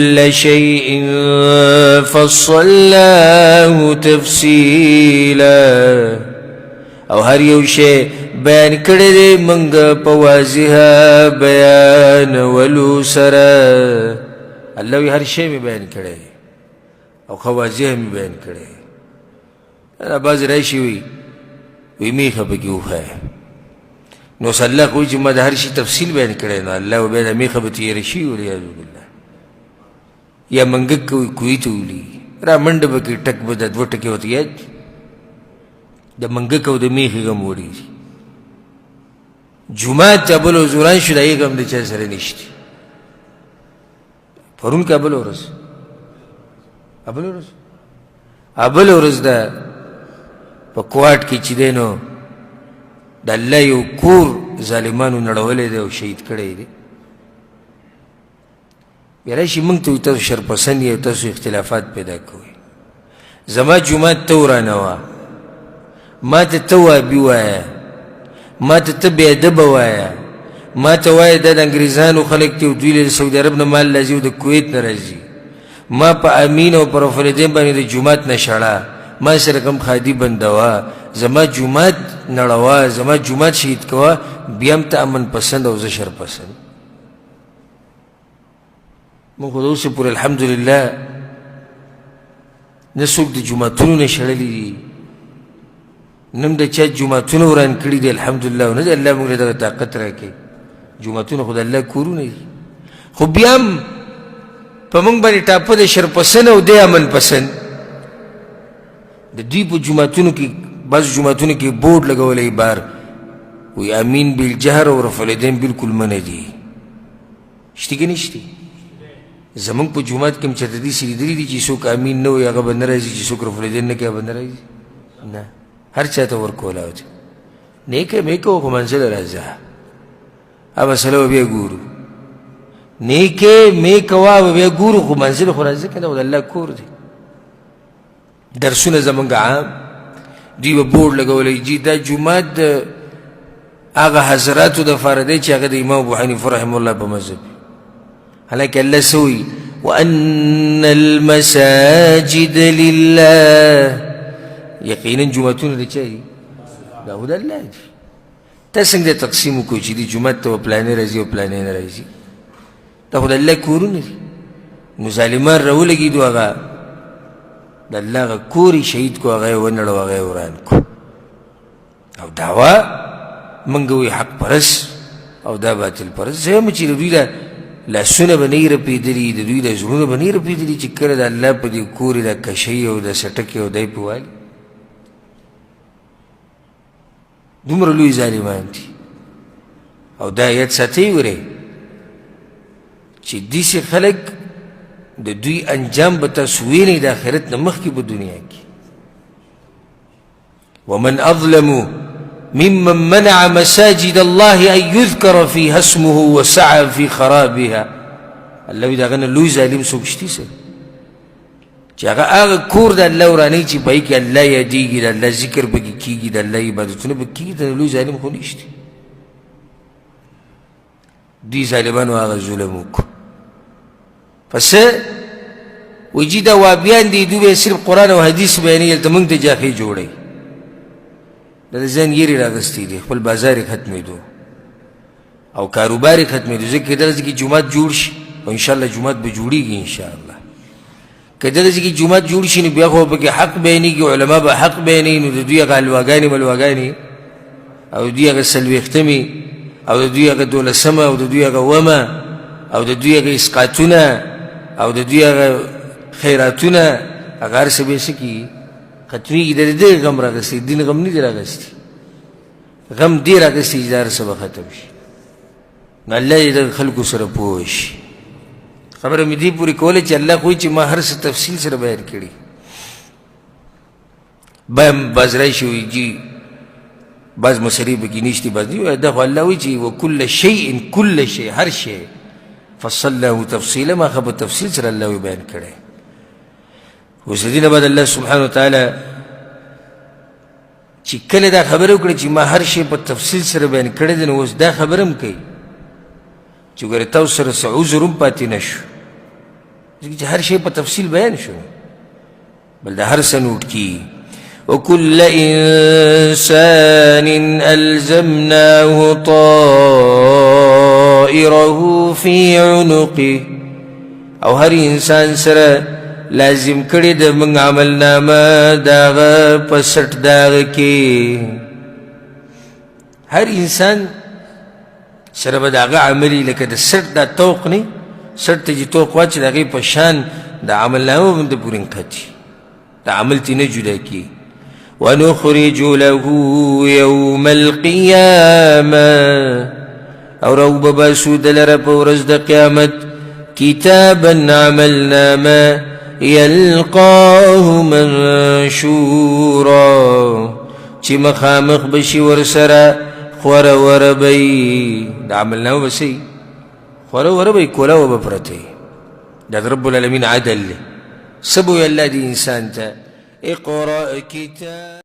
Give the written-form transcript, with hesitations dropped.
كل شيء فصلناه تفصيلا او هر یو شی بیان کړی دی موږ په واضح بیان ولو سره. الله وی هر شی مې بیان کړی او خو واضح مې بیان کړی. بعض راشي وی میخه پکې وښایه نو صلی الله کوي چې ما د هر شي تفصیل بیان کړی نو الله بیا د میخه به تېره شي ولیاذ بالله یا منګک کوي ته ولي را منډه به کې ټک به د دوه ټکې ورته یاد د منګک او د میخې غم وړي. جومات ته بل حضوران شو د هغې غم د چا سره نشته. پرون که بله ورځ بله ورځ ده په کوهاټ کې چې دی نو د الله یو کور ظالمانو نړولی دی او شهید کړی دی. بیا راشي موږ ته تاسو شرپسند یې تاسو اختلافات پیدا کوئ. زما جومات ته ورانوه ما ته ته وابي وایه ما ته ته بېادبه وایه ما ته وایه دا د انګریزانو خلک دي او دوی له سعودي عرب نه مال راځي او د کویت نه راځي. ما په امین او په رفالدین باندې د جومات نه شړه ما سره کوم خادي بندوه زما جومات نړوه زما جومات شهید کوه بیا هم ته امن پسند او زه شر پسند. موږ خو د اوسه پورې الحمدلله نه څوک د جوماتونو نه شړلي دي نه هم د چا جوماتونه وران کړي دي الحمدلله او نه دی الله موږ له دغه طاقت راکوي. جوماتونه خو د الله کورونه دي خو بیا هم په موږ باندې ټاپه د شر پسند او دی امن پسند. د دوی په جوماتونو کې بعضو جوماتونو کې بورډ لګولی بار وی امین بالجهر او رفالدین بالکل منع دي. شتي که نشتي؟ زمونږ په جومات کې هم چېرته داسې لیدلي دي چې څوک امین نه وایي هغه به نه راځي چې څوک رفالدین نه کوي هغه به نه راځي؟ نه هر چا ته ورکولی وته نیکه مې کوه خو منزله راځه هغه مسله به بیا ګورو. نیکه مې کوه به بیا ګورو خو منزله خو راځه که نه خو د الله کور دی. درسونه زمونږ عام دوی به بورډ لګولی جي دا جومات د هغه حضراتو دپاره دی چې هغه د امام ابو حنیفه رحمه الله په مذهب حالانکه الله څه وایي وان المساجد لله یقینا جوماتونه د چا دي؟ دا خو د الله دي. تا څنګه تقسیم وکړو چې دې جومات ته به پلانې راځي او پلانې نه راځي؟ دا خو د الله کورونه دي. نو ظالمان راولګېدو هغه د الله هغه کور یې شهید کړو هغه یې ونړو هغه یې وران کړو او دعوا موږ وایي حق پرست او دا باطل پرست. زه یم چې د دوی دا لاسونه به نه یې رپېدلي د دوی دا زړونه به نه یې رپېدلي چې کله د الله په دې کور یې دا کشۍ او دا سټکې او دی پې والي. دومره لوی ظالمان دي او دا یاد ساتئ ورې چې داسې خلک د دوی انجام به تاسو وینئ د آخرت نه مخکې په دنیا کې. ومن اظلم ممن منع مساجد الله ان يذكر فيها اسمه وسعى في خرابها. الله وی د هغه نه لوی ظالم څوک شته سه چې هغه کور د الله ورانوي چې په هغې کې الله یادېږي د الله ذکر پکې کېږي د الله عبادتونه پکې کېږي د لوی ظالم خو نشته. دوی ظالمانو هغه ظلم وکړو پس وایي جي دا وابیان دي دوی به صرف قرآن او حدیث بیانوي هلته موږ ته جاخې جوړوي دا د ځان یېرې راغستی دي خپل بازار یې ختمېدو او کاروبار یې ختمېدو. ځکه کېدلی چې جومات جوړ شي او انشاءالله جومات به جوړېږي انشاءالله. کېدلی چې جومات جوړ شي نو بیا خو پکې حق بیانېږي علما به حق بیانوي نو د دوی هغه حلواګانې ملواګانې او د دوی هغه څلوېښتمې او د دوی هغه دولسمه او د دوی هغه اومه او د دوی هغه اسقاطونه او د دوی هغه خیراتونه هغه هر څه به یې څه کېږي ختمېږي. د دې غم راغستی دین غم نه دی راغستی غم دی راغستی چې دا هر څه به ختم شي. نو الله یې د خلکو سره پوه شي. خبره مې دې پورې کوله چې الله خو چې ما هر څه تفصیل سره بیان کړي. بعض راشي وایي جي بعض مسلې پکې نشتي بعض دي دا خو الله وایي چې وکل شیء کل شی هر شی فصلناه تفصیلا ما خو په تفصیل سره الله وی بیان کړی. اوس دې نه بعد الله سبحانه وتعالی چې کله دا خبره وکړي چې ما هر شی په تفصیل سره بیان کړی دی نو اوس دا خبره هم کوي چې ګوره تاسو سره څه عذر هم پاتې نه شو ځکه چې هر شی په تفصیل بیان شو بل د هر څه نوٹ کی وكل إنسان ألزمناه طائره في عنقه او هر انسان سره لازم کړي د موږ عمل نامه داغه په سټ داغه کې هر انسان سره به داغه عملي لکه د سټ دا توق نه سټ ته چې توق واچي دغه په شان د عمل نامه باندې پورین کړي د عمل تینه جدا کی ونخرج له يوم القيامة او روب باسود لرب ورز د قیامت كتابا عملنامه يلقاه منشورا چی مخامخ بشی ورسرا خور وربی دا عملنامه بسی خور وربی کولا وبپرتی دا رب العالمین عدل سبو يلا دي انسان تا اقرأ كتاب